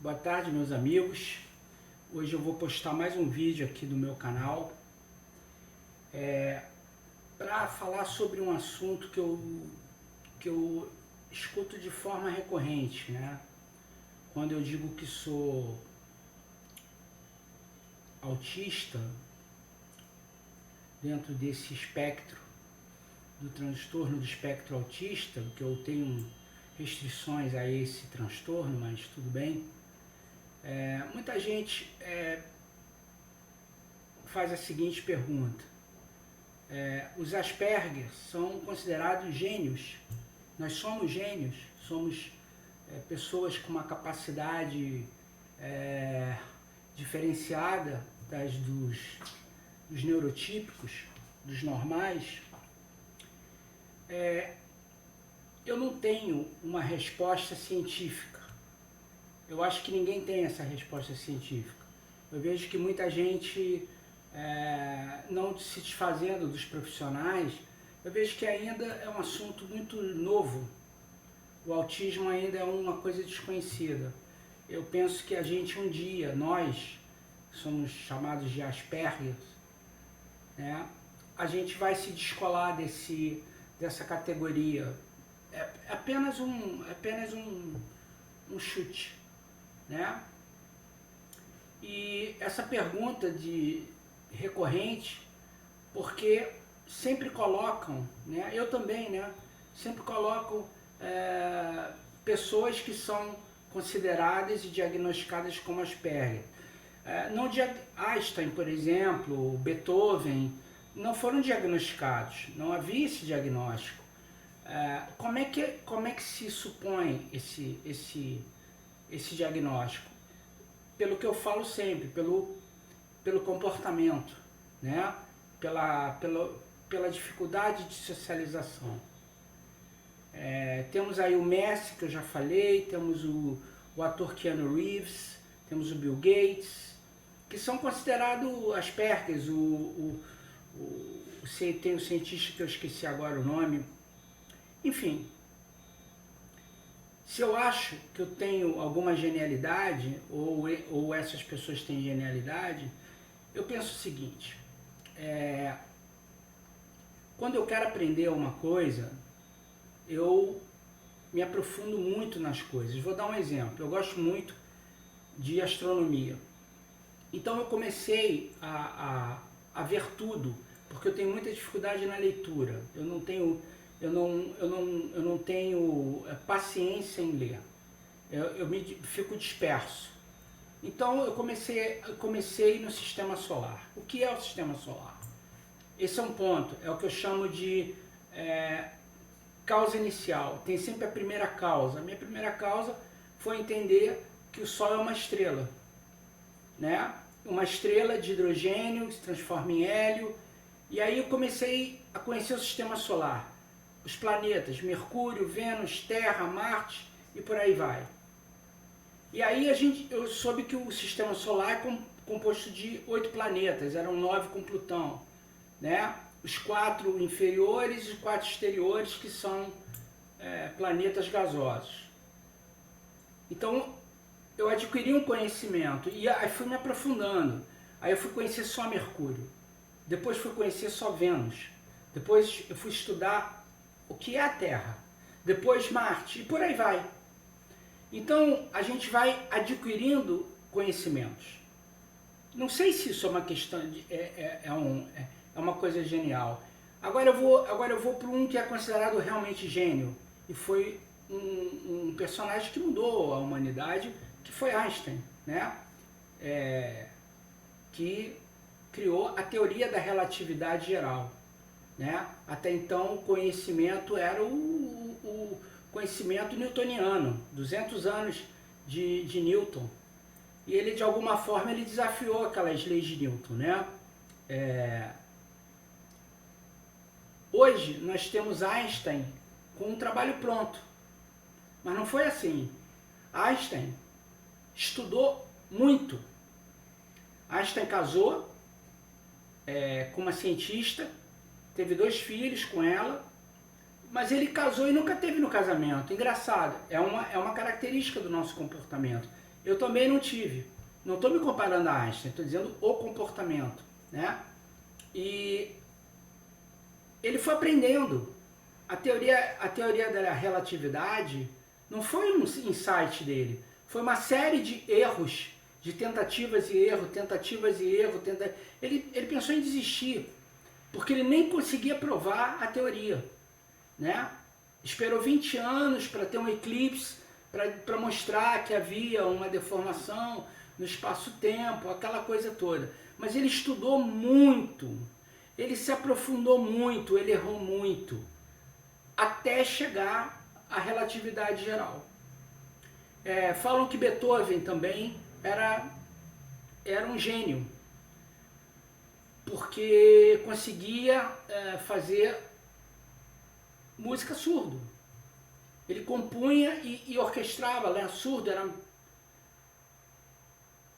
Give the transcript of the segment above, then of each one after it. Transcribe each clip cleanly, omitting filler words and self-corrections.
Boa tarde, meus amigos. Hoje eu vou postar mais um vídeo aqui do meu canal para falar sobre um assunto que eu escuto de forma recorrente, né? Quando eu digo que sou autista, dentro desse espectro do transtorno do espectro autista, que eu tenho restrições a esse transtorno, mas tudo bem. Muita gente faz a seguinte pergunta: os Asperger são considerados gênios? Nós somos gênios? Somos pessoas com uma capacidade diferenciada dos neurotípicos, dos normais? Eu não tenho uma resposta científica. Eu acho que ninguém tem essa resposta científica. Eu vejo que muita gente, não se desfazendo dos profissionais, eu vejo que ainda é um assunto muito novo. O autismo ainda é uma coisa desconhecida. Eu penso que a gente um dia, nós, somos chamados de Asperger, né? A gente vai se descolar dessa categoria. É apenas um chute, né? E essa pergunta recorrente, porque sempre colocam, né? Eu também, né? Sempre colocam pessoas que são consideradas e diagnosticadas como Asperger. Einstein, por exemplo, Beethoven, não foram diagnosticados, não havia esse diagnóstico. Como é que se supõe esse diagnóstico? Pelo que eu falo sempre, pelo comportamento, né? Pela dificuldade de socialização. Temos aí o Messi, que eu já falei, temos o ator Keanu Reeves, temos o Bill Gates, que são considerados Asperger. Tem o cientista que eu esqueci agora o nome. Enfim, se eu acho que eu tenho alguma genialidade, ou essas pessoas têm genialidade, eu penso o seguinte: quando eu quero aprender uma coisa, eu me aprofundo muito nas coisas. Vou dar um exemplo. Eu gosto muito de astronomia. Então eu comecei a ver tudo, porque eu tenho muita dificuldade na leitura. Eu não tenho paciência em ler. Eu fico disperso. Então eu comecei no sistema solar. O que é o sistema solar? Esse é um ponto, é o que eu chamo de causa inicial. Tem sempre a primeira causa. A minha primeira causa foi entender que o Sol é uma estrela, né? Uma estrela de hidrogênio que se transforma em hélio. E aí eu comecei a conhecer o sistema solar, os planetas, Mercúrio, Vênus, Terra, Marte e por aí vai. E aí eu soube que o sistema solar é composto de 8 planetas, eram 9 com Plutão, né? Os 4 inferiores e os 4 exteriores, que são planetas gasosos. Então eu adquiri um conhecimento e aí fui me aprofundando. Aí eu fui conhecer só Mercúrio, depois fui conhecer só Vênus, depois eu fui estudar o que é a Terra, depois Marte e por aí vai. Então a gente vai adquirindo conhecimentos. Não sei se isso é uma questão é uma coisa genial. Agora eu vou para um que é considerado realmente gênio, e foi um personagem que mudou a humanidade, que foi Einstein, né? Que criou a teoria da relatividade geral, né? Até então o conhecimento era o conhecimento newtoniano, 200 anos de Newton, e ele de alguma forma ele desafiou aquelas leis de Newton, né? Hoje nós temos Einstein com um trabalho pronto, mas não foi assim. Einstein estudou muito. Einstein casou com uma cientista, teve 2 filhos com ela, mas ele casou e nunca teve no casamento. Engraçado, é uma característica do nosso comportamento. Eu também não tive. Não estou me comparando a Einstein, estou dizendo o comportamento, né? E ele foi aprendendo. A teoria da relatividade não foi um insight dele, foi uma série de erros, de tentativas e erro, Ele pensou em desistir, porque ele nem conseguia provar a teoria, né? Esperou 20 anos para ter um eclipse, para mostrar que havia uma deformação no espaço-tempo, aquela coisa toda. Mas ele estudou muito, ele se aprofundou muito, ele errou muito, até chegar à relatividade geral. Falam que Beethoven também era um gênio, porque conseguia fazer música surdo. Ele compunha e orquestrava, né? Surdo era...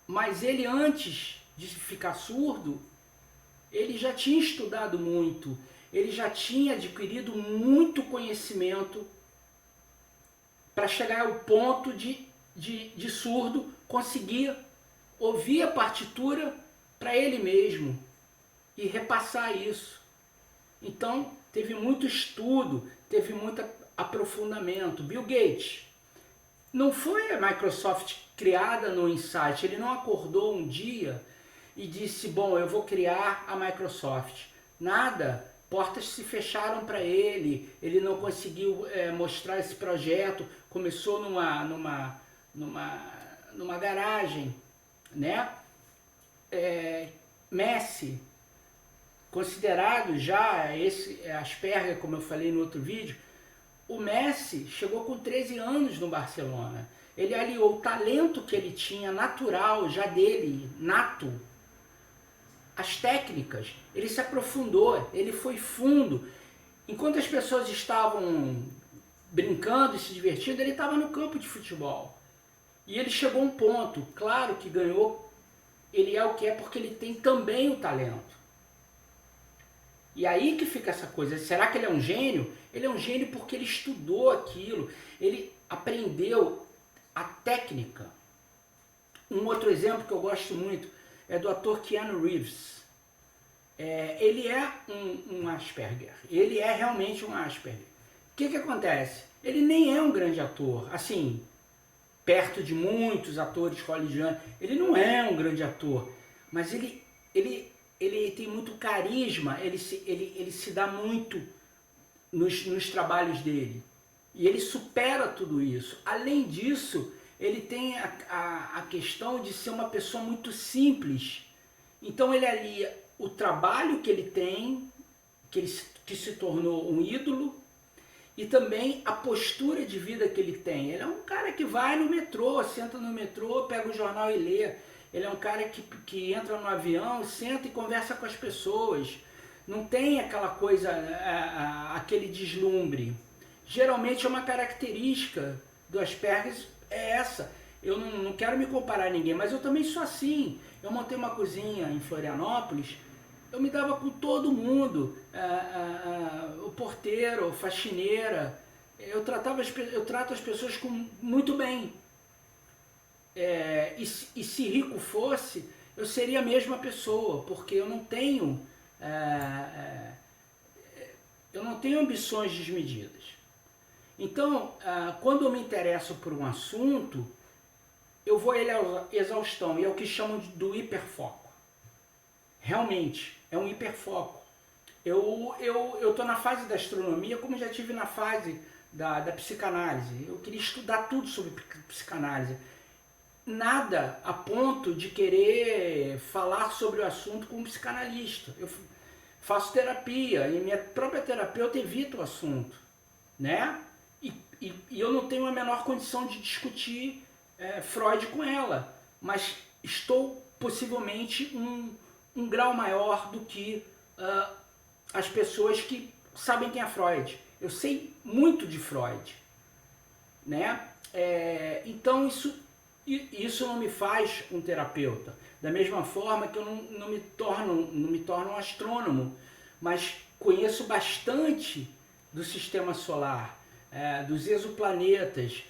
Mas ele, antes de ficar surdo, ele já tinha estudado muito, ele já tinha adquirido muito conhecimento para chegar ao ponto de surdo conseguir ouvir a partitura para ele mesmo e repassar isso. Então, teve muito estudo, teve muito aprofundamento. Bill Gates, não foi a Microsoft criada no insight, ele não acordou um dia e disse, bom, eu vou criar a Microsoft. Nada, portas se fecharam para ele não conseguiu mostrar esse projeto, começou numa garagem, né? Messi, considerado já esse Asperger, como eu falei no outro vídeo, o Messi chegou com 13 anos no Barcelona. Ele aliou o talento que ele tinha, natural, já dele, nato, as técnicas. Ele se aprofundou, ele foi fundo. Enquanto as pessoas estavam brincando e se divertindo, ele estava no campo de futebol. E ele chegou a um ponto, claro que ganhou, ele é o que é porque ele tem também o talento. E aí que fica essa coisa, será que ele é um gênio? Ele é um gênio porque ele estudou aquilo, ele aprendeu a técnica. Um outro exemplo que eu gosto muito é do ator Keanu Reeves. Ele é um Asperger, ele é realmente um Asperger. O que acontece? Ele nem é um grande ator, assim, perto de muitos atores hollywoodianos, ele não é um grande ator, mas ele tem muito carisma, ele se dá muito nos trabalhos dele. E ele supera tudo isso. Além disso, ele tem a questão de ser uma pessoa muito simples. Então ele alia o trabalho que ele tem, que se tornou um ídolo, e também a postura de vida que ele tem. Ele é um cara que vai no metrô, senta no metrô, pega o jornal e lê. Ele é um cara que entra no avião, senta e conversa com as pessoas. Não tem aquela coisa, aquele deslumbre. Geralmente é uma característica do Asperger, é essa. Eu não quero me comparar a ninguém, mas eu também sou assim. Eu montei uma cozinha em Florianópolis, eu me dava com todo mundo, o porteiro, a faxineira. Eu trato as pessoas muito bem. E se rico fosse, eu seria a mesma pessoa, porque eu não tenho ambições desmedidas. Então, quando eu me interesso por um assunto, eu vou a ele à exaustão, e é o que chamam do hiperfoco. Realmente, é um hiperfoco. Eu estou na fase da astronomia, como já tive na fase da psicanálise. Eu queria estudar tudo sobre psicanálise. Nada a ponto de querer falar sobre o assunto com um psicanalista. Eu faço terapia e minha própria terapeuta evita o assunto, né? E eu não tenho a menor condição de discutir Freud com ela, mas estou possivelmente um grau maior do que as pessoas que sabem quem é Freud. Eu sei muito de Freud, né? Então isso não me faz um terapeuta. Da mesma forma que eu não me torno um astrônomo, mas conheço bastante do sistema solar, dos exoplanetas,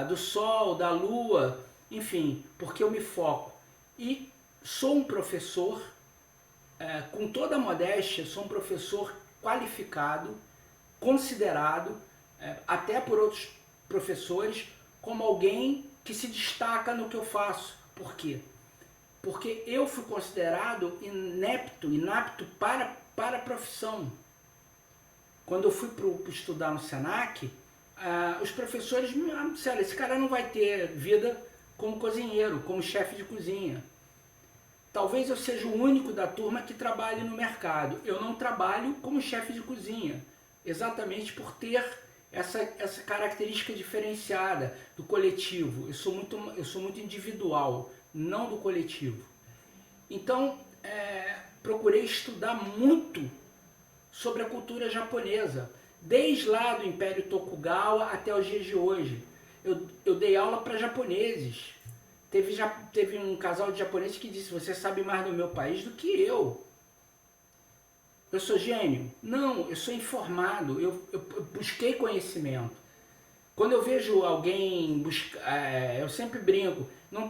do sol, da lua, enfim, porque eu me foco. E sou um professor, com toda a modéstia, sou um professor qualificado, considerado, até por outros professores, como alguém que se destaca no que eu faço. Por quê? Porque eu fui considerado inapto para a profissão. Quando eu fui estudar no Senac, os professores me disseram, esse cara não vai ter vida como cozinheiro, como chefe de cozinha. Talvez eu seja o único da turma que trabalhe no mercado. Eu não trabalho como chefe de cozinha, exatamente por ter essa característica diferenciada do coletivo. Eu sou muito individual, não do coletivo. Então, procurei estudar muito sobre a cultura japonesa, desde lá do Império Tokugawa até os dias de hoje. Eu dei aula para japoneses. Teve um casal de japoneses que disse, você sabe mais do meu país do que eu. Eu sou gênio? Não, eu sou informado, eu busquei conhecimento. Quando eu vejo alguém buscar, eu sempre brinco,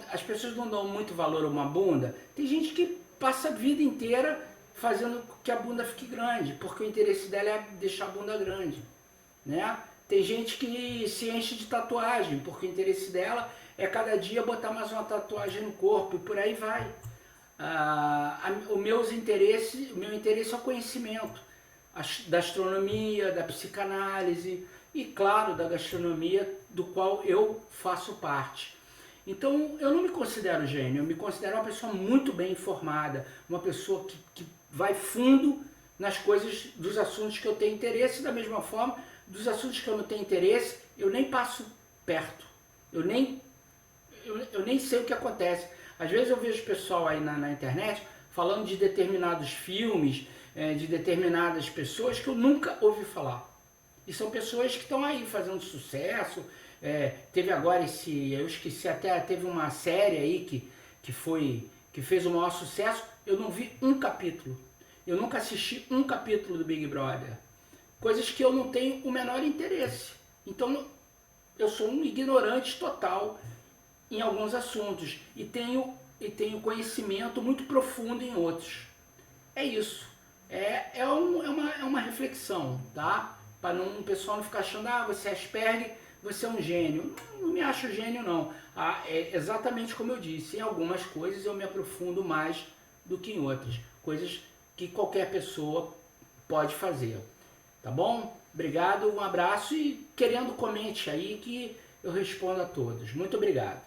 as pessoas não dão muito valor a uma bunda. Tem gente que passa a vida inteira fazendo que a bunda fique grande, porque o interesse dela é deixar a bunda grande, né? Tem gente que se enche de tatuagem, porque o interesse dela é cada dia botar mais uma tatuagem no corpo, e por aí vai. O meu interesse é o conhecimento da astronomia, da psicanálise e, claro, da gastronomia, do qual eu faço parte. Então, eu não me considero gênio, eu me considero uma pessoa muito bem informada, uma pessoa que vai fundo nas coisas, dos assuntos que eu tenho interesse, da mesma forma, dos assuntos que eu não tenho interesse, eu nem passo perto, eu nem sei o que acontece. Às vezes eu vejo pessoal aí na internet falando de determinados filmes, de determinadas pessoas que eu nunca ouvi falar. E são pessoas que estão aí fazendo sucesso. Teve agora eu esqueci, até teve uma série aí que fez o maior sucesso. Eu não vi um capítulo. Eu nunca assisti um capítulo do Big Brother. Coisas que eu não tenho o menor interesse. Então eu sou um ignorante total em alguns assuntos e tenho conhecimento muito profundo em outros. É isso. É uma reflexão, tá? Para o pessoal não ficar achando, você é Asperger, você é um gênio. Não me acho gênio, não. É exatamente como eu disse, em algumas coisas eu me aprofundo mais do que em outras. Coisas que qualquer pessoa pode fazer. Tá bom? Obrigado, um abraço e querendo comente aí que eu respondo a todos. Muito obrigado.